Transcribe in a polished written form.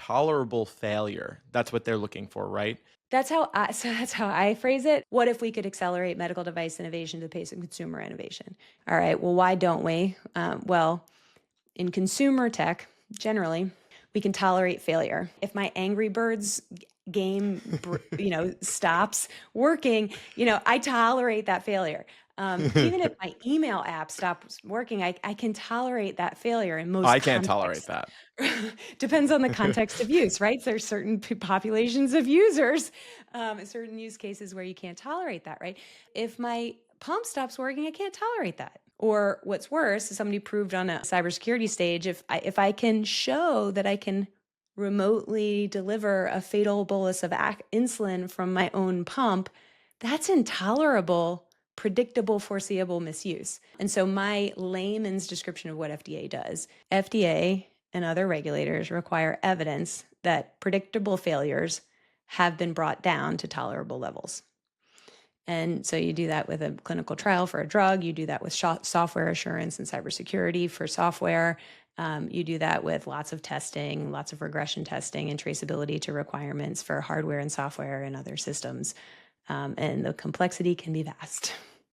tolerable failure. That's what they're looking for, right? That's how I phrase it. What if we could accelerate medical device innovation to the pace of consumer innovation? All right. Well, why don't we? Well, in consumer tech, generally, we can tolerate failure. If my Angry Birds game, stops working, I tolerate that failure. Even if my email app stops working, I can tolerate that failure in most I can't tolerate contexts. that. Depends on the context of use, right? There's certain populations of users, certain use cases where you can't tolerate that, right? If my pump stops working, I can't tolerate that. Or what's worse, as somebody proved on a cybersecurity stage, if I can show that I can remotely deliver a fatal bolus of insulin from my own pump, that's intolerable, predictable, foreseeable misuse. And so my layman's description of what FDA does, FDA and other regulators require evidence that predictable failures have been brought down to tolerable levels. And so you do that with a clinical trial for a drug. You do that with software assurance and cybersecurity for software. You do that with lots of testing, lots of regression testing and traceability to requirements for hardware and software and other systems. And the complexity can be vast.